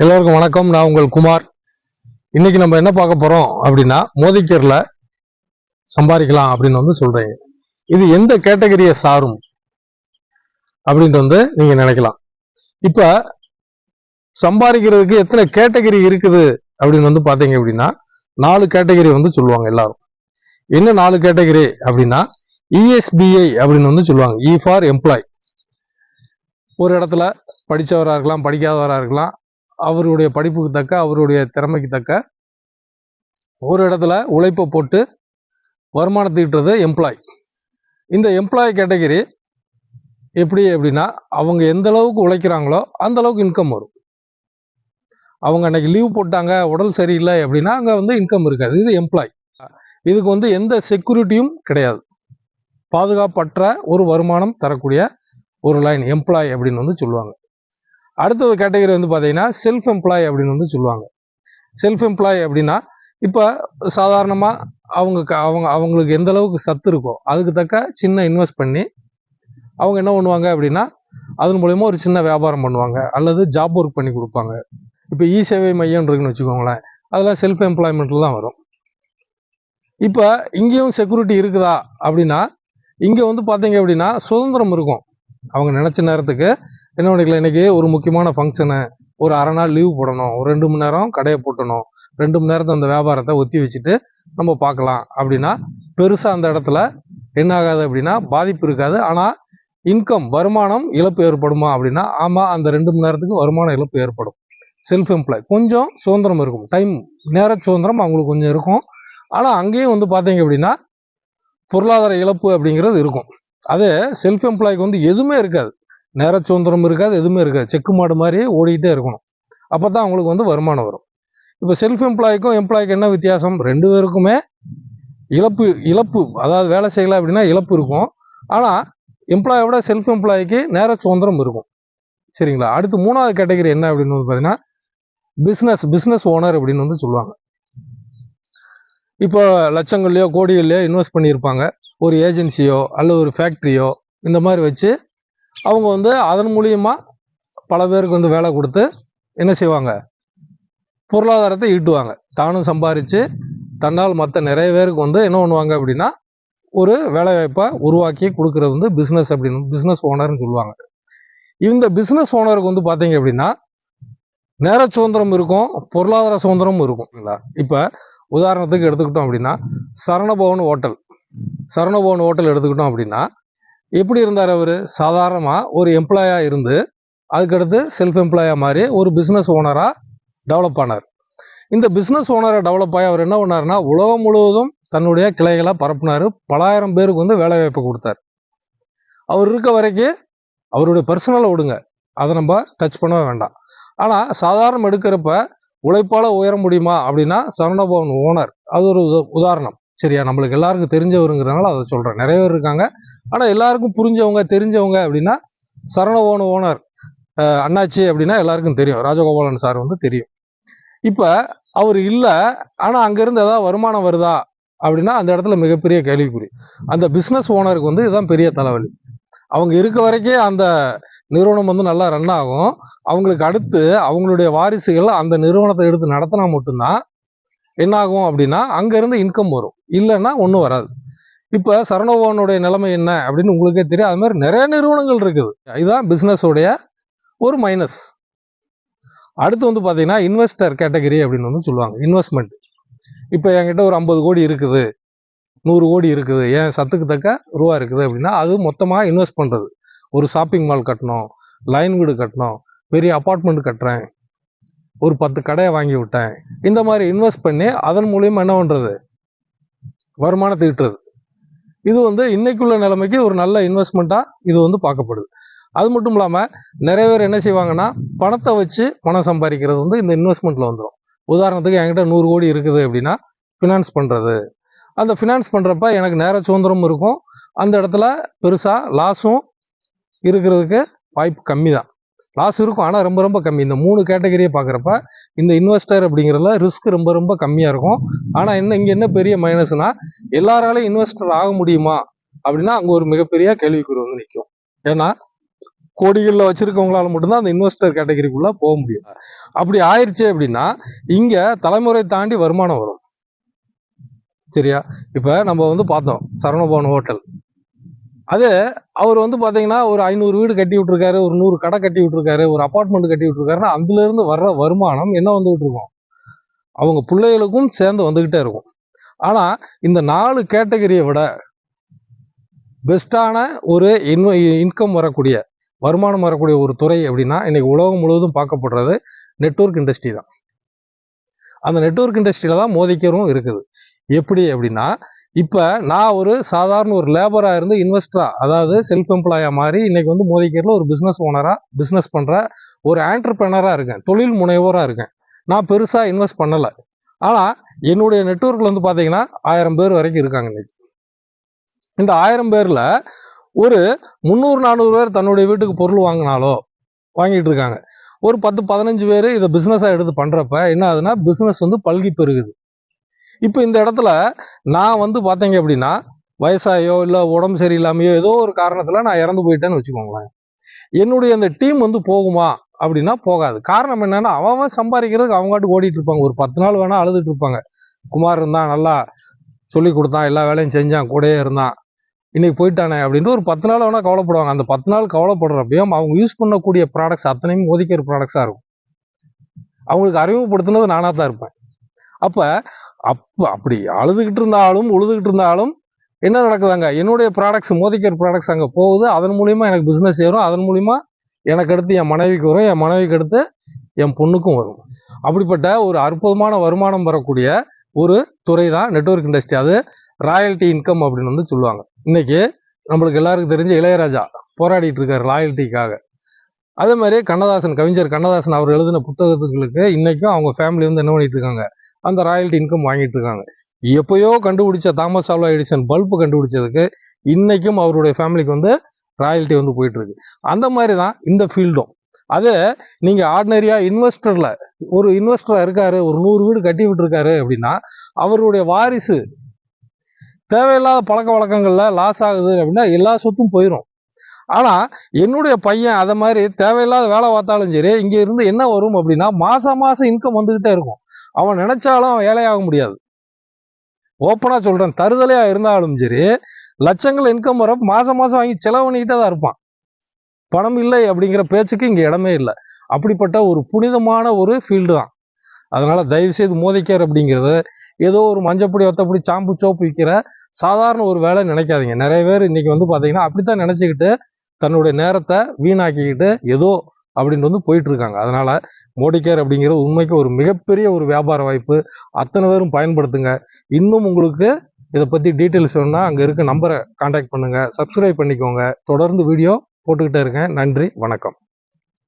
எல்லோருக்கும் வணக்கம். நான் உங்கள் குமார். இன்னைக்கு நம்ம என்ன பார்க்க போறோம் அப்படின்னா, மோதிக்கர்ல சம்பாதிக்கலாம் அப்படின்னு சொல்றீங்க. இது எந்த கேட்டகரியை சாரும் அப்படின்ட்டு நீங்க நினைக்கலாம். இப்ப சம்பாதிக்கிறதுக்கு எத்தனை கேட்டகரி இருக்குது அப்படின்னு பாத்தீங்க அப்படின்னா 4 கேட்டகரி சொல்லுவாங்க எல்லாரும். என்ன 4 கேட்டகரி அப்படின்னா, இஎஸ்பிஐ அப்படின்னு சொல்லுவாங்க. இ ஃபார் எம்ப்ளாய். ஒரு இடத்துல படிச்சவராக இருக்கலாம், படிக்காதவராக இருக்கலாம், அவருடைய படிப்புக்கு தக்க, அவருடைய திறமைக்கு தக்க ஒரு இடத்துல உழைப்பை போட்டு வருமானத்தை ஈட்டுறது எம்ப்ளாய். இந்த எம்ப்ளாய் கேட்டகரி எப்படி அப்படின்னா, அவங்க எந்த அளவுக்கு உழைக்கிறாங்களோ அந்த அளவுக்கு இன்கம் வரும். அவங்க அன்னைக்கு லீவ் போட்டாங்க, உடல் சரியில்லை அப்படின்னா அங்கே இன்கம் இருக்காது. இது எம்ப்ளாய். இதுக்கு எந்த செக்யூரிட்டியும் கிடையாது. பாதுகாப்பற்ற ஒரு வருமானம் தரக்கூடிய ஒரு லைன் எம்ப்ளாய் அப்படின்னு சொல்லுவாங்க. அடுத்த ஒரு கேட்டகரி பார்த்தீங்கன்னா செல்ஃப் எம்ப்ளாய் அப்படின்னு சொல்லுவாங்க. செல்ஃப் எம்ப்ளாய் அப்படின்னா, இப்போ சாதாரணமாக அவங்களுக்கு எந்த அளவுக்கு சத்து இருக்கோ அதுக்கு தக்க சின்ன இன்வெஸ்ட் பண்ணி அவங்க என்ன பண்ணுவாங்க அப்படின்னா, அதன் மூலயமா ஒரு சின்ன வியாபாரம் பண்ணுவாங்க அல்லது ஜாப் ஒர்க் பண்ணி கொடுப்பாங்க. இப்போ இ சேவை மையம் இருக்குன்னு வச்சுக்கோங்களேன், அதெல்லாம் செல்ஃப் எம்ப்ளாய்மெண்ட்ல தான் வரும். இப்போ இங்கேயும் செக்யூரிட்டி இருக்குதா அப்படின்னா, இங்கே பார்த்தீங்க அப்படின்னா சுதந்திரம் இருக்கும். அவங்க நினச்ச நேரத்துக்கு என்ன பண்ணிக்கலாம். இன்னைக்கு ஒரு முக்கியமான ஃபங்க்ஷனு, ஒரு அரை நாள் லீவ் போடணும், ஒரு 2 மணி நேரம் கடையை போட்டணும், 2 மணி நேரத்தை அந்த வியாபாரத்தை ஒத்தி வச்சுட்டு நம்ம பார்க்கலாம் அப்படின்னா, பெருசாக அந்த இடத்துல என்ன ஆகாது அப்படின்னா பாதிப்பு இருக்காது. ஆனால் இன்கம் வருமானம் இழப்பு ஏற்படுமா அப்படின்னா, ஆமாம், அந்த 2 மணி நேரத்துக்கு வருமான இழப்பு ஏற்படும். செல்ஃப் எம்ப்ளாய் கொஞ்சம் சுதந்திரம் இருக்கும், டைம் நேர சுதந்திரம் அவங்களுக்கு கொஞ்சம் இருக்கும். ஆனால் அங்கேயும் பார்த்தீங்க அப்படின்னா பொருளாதார இழப்பு அப்படிங்கிறது இருக்கும். அதே செல்ஃப் எம்ப்ளாய்க்கு எதுவுமே இருக்காது, நேர சுதந்திரம் இருக்காது, எதுவுமே இருக்காது. செக்கு மாடு மாதிரி ஓடிக்கிட்டே இருக்கணும். அப்போ தான் அவங்களுக்கு வருமானம் வரும். இப்போ செல்ஃப் எம்ப்ளாய்க்கும் எம்ப்ளாய்க்கு என்ன வித்தியாசம்? 2 பேருக்குமே இழப்பு அதாவது வேலை செய்யலை அப்படின்னா இழப்பு இருக்கும். ஆனால் எம்ப்ளாயோட செல்ஃப் எம்ப்ளாய்க்கு நேர சுதந்திரம் இருக்கும். சரிங்களா? அடுத்து 3வது கேட்டகரி என்ன அப்படின்னு பார்த்தீங்கன்னா, பிஸ்னஸ் ஓனர் அப்படின்னு சொல்லுவாங்க. இப்போ லட்சங்கள்லையோ கோடிகள்லையோ இன்வெஸ்ட் பண்ணியிருப்பாங்க. ஒரு ஏஜென்சியோ அல்லது ஒரு ஃபேக்ட்ரியோ இந்த மாதிரி வச்சு அவங்க அதன் மூலியமா பல பேருக்கு வேலை கொடுத்து என்ன செய்வாங்க, பொருளாதாரத்தை ஈட்டுவாங்க. தானும் சம்பாரித்து தன்னால் மற்ற நிறைய பேருக்கு என்ன பண்ணுவாங்க அப்படின்னா ஒரு வேலைவாய்ப்பை உருவாக்கி கொடுக்கறது பிஸ்னஸ் அப்படின்னு பிஸ்னஸ் ஓனர்னு சொல்லுவாங்க. இந்த பிஸ்னஸ் ஓனருக்கு பார்த்தீங்க அப்படின்னா நேர சுதந்திரம் இருக்கும், பொருளாதார சுதந்திரமும் இருக்கும். இப்போ உதாரணத்துக்கு எடுத்துக்கிட்டோம் அப்படின்னா சரவணபவன் ஹோட்டல் எடுத்துக்கிட்டோம் அப்படின்னா, எப்படி இருந்தார் அவர்? சாதாரணமாக ஒரு எம்ப்ளாயாக இருந்து அதுக்கடுத்து செல்ஃப் எம்ப்ளாயாக மாறி ஒரு பிஸ்னஸ் ஓனராக டெவலப் ஆனார். இந்த பிஸ்னஸ் ஓனரை டெவலப் ஆகி அவர் என்ன பண்ணார்னா, உலகம் முழுவதும் தன்னுடைய கிளைகளை பரப்புனார். பலாயிரம் பேருக்கு வேலை வாய்ப்பு கொடுத்தார். அவர் இருக்க வரைக்கும் அவருடைய பர்சனலை விடுங்க, அதை நம்ம டச் பண்ணவே வேண்டாம். ஆனால் சாதாரணம் எடுக்கிறப்ப உழைப்பால் உயர முடியுமா அப்படின்னா சரவணபவன் ஓனர் அது ஒரு உதாரணம். சரியா? நம்மளுக்கு எல்லாருக்கும் தெரிஞ்சவருங்கிறதுனால அதை சொல்கிறேன். நிறைய பேர் இருக்காங்க, ஆனால் எல்லாருக்கும் புரிஞ்சவங்க தெரிஞ்சவங்க அப்படின்னா சரவணபவன் ஓனர் அண்ணாச்சி அப்படின்னா எல்லாருக்கும் தெரியும். ராஜகோபாலன் சார் தெரியும். இப்போ அவர் இல்லை, ஆனால் அங்கேருந்து ஏதாவது வருமானம் வருதா அப்படின்னா அந்த இடத்துல மிகப்பெரிய கேள்விக்குறி. அந்த பிஸ்னஸ் ஓனருக்கு இதுதான் பெரிய தலைவலி. அவங்க இருக்க வரைக்கும் அந்த நிறுவனம் நல்லா ரன் ஆகும். அவங்களுக்கு அடுத்து அவங்களுடைய வாரிசுகள் அந்த நிறுவனத்தை எடுத்து நடத்தினா மட்டும்தான் என்ன ஆகும் அப்படின்னா அங்கேருந்து இன்கம் வரும், இல்லைன்னா ஒன்றும் வராது. இப்போ சரவணபவனுடைய நிலைமை என்ன அப்படின்னு உங்களுக்கே தெரியும். அது மாதிரி நிறைய நிறுவனங்கள் இருக்குது. இதுதான் பிஸ்னஸோடைய ஒரு மைனஸ். அடுத்து பார்த்தீங்கன்னா இன்வெஸ்டர் கேட்டகரி அப்படின்னு சொல்லுவாங்க. இன்வெஸ்ட்மெண்ட். இப்போ என்கிட்ட ஒரு 50 கோடி இருக்குது, 100 கோடி இருக்குது, ஏன் சத்துக்கு தக்க ரூபா இருக்குது அப்படின்னா அது மொத்தமாக இன்வெஸ்ட் பண்ணுறது. ஒரு ஷாப்பிங் மால் கட்டணும், லைன் வீடு கட்டணும், பெரிய அப்பார்ட்மெண்ட் கட்டுறேன், ஒரு 10 கடையை வாங்கி விட்டேன், இந்த மாதிரி இன்வெஸ்ட் பண்ணி அதன் மூலியமா என்ன பண்ணுறது, வருமானத்தை ஈட்டுறது. இது இன்னைக்குள்ள நிலைமைக்கு ஒரு நல்ல இன்வெஸ்ட்மெண்ட்டாக இது பார்க்கப்படுது. அது மட்டும் இல்லாமல் நிறைய பேர் என்ன செய்வாங்கன்னா பணத்தை வச்சு பணம் சம்பாதிக்கிறது இந்த இன்வெஸ்ட்மெண்ட்டில் வந்துடும். உதாரணத்துக்கு என்கிட்ட 100 கோடி இருக்குது அப்படின்னா ஃபினான்ஸ் பண்ணுறது. அந்த ஃபினான்ஸ் பண்ணுறப்ப எனக்கு நேர சுதந்திரம் இருக்கும். அந்த இடத்துல பெருசாக லாஸும் இருக்கிறதுக்கு வாய்ப்பு கம்மி தான். லாஸ் இருக்கும், ஆனால் ரொம்ப ரொம்ப கம்மி. இந்த 3 கேட்டகரியை பார்க்குறப்ப இந்த இன்வெஸ்டர் அப்படிங்கிறதுல ரிஸ்க் ரொம்ப ரொம்ப கம்மியாக இருக்கும். ஆனால் இங்கே என்ன பெரிய மைனஸ்னா, எல்லாராலையும் இன்வெஸ்டர் ஆக முடியுமா அப்படின்னா அங்கே ஒரு மிகப்பெரிய கேள்விக்குறி நிற்கும். ஏன்னா கோடிகளில் வச்சிருக்கவங்களால மட்டும்தான் அந்த இன்வெஸ்டர் கேட்டகரிக்குள்ள போக முடியும். அப்படி ஆயிடுச்சு அப்படின்னா இங்க தலைமுறை தாண்டி வருமானம் வரும். சரியா? இப்ப நம்ம வந்து பார்த்தோம் சரவணபவன் ஹோட்டல். அது அவர் வந்து பாத்தீங்கன்னா ஒரு 500 வீடு கட்டி விட்டுருக்காரு, ஒரு 100 கடை கட்டி விட்டுருக்காரு, ஒரு அபார்ட்மெண்ட் கட்டி விட்டுருக்காருன்னா அதுல இருந்து வர்ற வருமானம் என்ன வந்துகிட்டு இருக்கும், அவங்க பிள்ளைகளுக்கும் சேர்ந்து வந்துகிட்டே இருக்கும். ஆனா இந்த 4 கேட்டகரியை விட பெஸ்டான ஒரு இன்கம் வரக்கூடிய வருமானம் வரக்கூடிய ஒரு துறை அப்படின்னா இன்னைக்கு உலகம் முழுவதும் பார்க்கப்படுறது நெட்வொர்க் இண்டஸ்ட்ரி தான். அந்த நெட்வொர்க் இண்டஸ்ட்ரியில தான் மோதிக்கரும் இருக்குது. எப்படி அப்படின்னா இப்போ நான் ஒரு சாதாரண ஒரு லேபராக இருந்து இன்வெஸ்டரா, அதாவது செல்ஃப் எம்ப்ளாயா மாதிரி இன்னைக்கு வந்து மோதிக்கரில் ஒரு பிஸ்னஸ் ஓனராக பிஸ்னஸ் பண்ணுற ஒரு ஆண்டர்பிரனராக இருக்கேன், தொழில் முனைவோராக இருக்கேன். நான் பெருசாக இன்வெஸ்ட் பண்ணலை. ஆனால் என்னுடைய நெட்வொர்க்கில் வந்து பார்த்தீங்கன்னா 1000 பேர் வரைக்கும் இருக்காங்க இன்னைக்கு. இந்த 1000 பேரில் ஒரு 300-400 பேர் தன்னுடைய வீட்டுக்கு பொருள் வாங்கிட்டு இருக்காங்க. ஒரு 10-15 பேர் இதை பிஸ்னஸாக எடுத்து பண்ணுறப்ப என்ன ஆகுதுன்னா பிஸ்னஸ் வந்து பல்கி பெருகுது. இப்போ இந்த இடத்துல நான் வந்து பார்த்தீங்க அப்படின்னா வயசாயோ இல்லை உடம்பு சரியில்லாமையோ ஏதோ ஒரு காரணத்தில் நான் இறந்து போயிட்டேன்னு வச்சுக்கோங்களேன். என்னுடைய அந்த டீம் வந்து போகுமா அப்படின்னா போகாது. காரணம் என்னன்னா அவன் சம்பாதிக்கிறதுக்கு அவங்ககிட்ட ஓடிட்டு இருப்பாங்க. ஒரு 10 நாள் வேணா அழுதுட்டு இருப்பாங்க. குமார் இருந்தான், நல்லா சொல்லி கொடுத்தான், எல்லா வேலையும் செஞ்சான், கூடயே இருந்தான், இன்னைக்கு போயிட்டானே அப்படின்ட்டு ஒரு 10 நாள் வேணா கவலைப்படுவாங்க. அந்த 10 நாள் கவலைப்படுறப்பையும் அவங்க யூஸ் பண்ணக்கூடிய ப்ராடக்ட்ஸ் அத்தனையும் மோதிக்கிற ப்ராடக்ட்ஸாக இருக்கும். அவங்களுக்கு அறிமுகப்படுத்தினது நானாக தான் இருப்பேன். அப்படி அழுதுகிட்டு இருந்தாலும் உழுதுகிட்டு இருந்தாலும் என்ன நடக்குதாங்க, என்னுடைய ப்ராடக்ட்ஸ் மோதிக்கிற ப்ராடக்ட்ஸ் அங்கே போகுது. அதன் மூலியமா எனக்கு பிஸ்னஸ் ஏறும். அதன் மூலியமா எனக்கு அடுத்து என் மனைவிக்கு வரும், என் மனைவிக்கு அடுத்து என் பொண்ணுக்கும் வரும். அப்படிப்பட்ட ஒரு அற்புதமான வருமானம் வரக்கூடிய ஒரு துறை தான் நெட்வொர்க் இண்டஸ்ட்ரி. அது ராயல்டி இன்கம் அப்படின்னு வந்து சொல்லுவாங்க. இன்னைக்கு நம்மளுக்கு எல்லாருக்கும் தெரிஞ்ச இளையராஜா போராடிட்டு இருக்காரு ராயல்ட்டிக்காக. அதே மாதிரி கவிஞர் கண்ணதாசன் அவர் எழுதின புத்தகத்துகளுக்கு இன்னைக்கும் அவங்க ஃபேமிலி வந்து என்ன பண்ணிட்டு இருக்காங்க, அந்த ராயல்டி இன்கம் வாங்கிட்டு இருக்காங்க. எப்பயோ கண்டுபிடிச்ச தாமஸ் ஆல்வா எடிசன் பல்பு கண்டுபிடிச்சதுக்கு இன்னைக்கும் அவருடைய ஃபேமிலிக்கு வந்து ராயல்ட்டி வந்து போயிட்டு இருக்கு. அந்த மாதிரி தான் இந்த ஃபீல்டும். அது நீங்க ஆர்டினரியா ஒரு இன்வெஸ்டரா இருக்காரு, ஒரு 100 வீடு கட்டி விட்டுருக்காரு அப்படின்னா அவருடைய வாரிசு தேவையில்லாத பழக்க வழக்கங்கள்ல லாஸ் ஆகுது அப்படின்னா எல்லா சொத்தும் போயிடும். ஆனா என்னுடைய பையன் அதை மாதிரி தேவையில்லாத வேலை பார்த்தாலும் சரி இங்க இருந்து என்ன வரும் அப்படின்னா மாசம் இன்கம் வந்துகிட்டே இருக்கும். அவன் நினைச்சாலும் அவன் ஏழையாக முடியாது. ஓப்பனா சொல்றேன், தருதலையா இருந்தாலும் சரி லட்சங்கள் இன்கம் வர மாசம் வாங்கி செலவு பண்ணிக்கிட்டே தான் இருப்பான். பணம் இல்லை அப்படிங்கிற பேச்சுக்கு இங்க இடமே இல்லை. அப்படிப்பட்ட ஒரு புனிதமான ஒரு ஃபீல்டு தான். அதனால தயவு செய்து மோதிக்கார் அப்படிங்கிறது ஏதோ ஒரு மஞ்சப்பொடி ஒத்தப்படி சாம்பு சோப்பு விற்கிற சாதாரண ஒரு வேலை நினைக்காதீங்க. நிறைய பேர் இன்னைக்கு வந்து பாத்தீங்கன்னா அப்படித்தான் நினைச்சுக்கிட்டு தன்னுடைய நேரத்தை வீணாக்கிக்கிட்டு ஏதோ அப்படின்னு வந்து போயிட்டு இருக்காங்க. அதனால மோடிகேர் அப்படிங்கிற உண்மைக்கு ஒரு மிகப்பெரிய ஒரு வியாபார வாய்ப்பு. அத்தனை பேரும் பயன்படுத்துங்க. இன்னும் உங்களுக்கு இதை பத்தி டீட்டெயில்ஸ் வேணும்னா அங்க இருக்க நம்பரை கான்டாக்ட் பண்ணுங்க, சப்ஸ்கிரைப் பண்ணிக்கோங்க. தொடர்ந்து வீடியோ போட்டுக்கிட்டே இருக்கேன். நன்றி, வணக்கம்.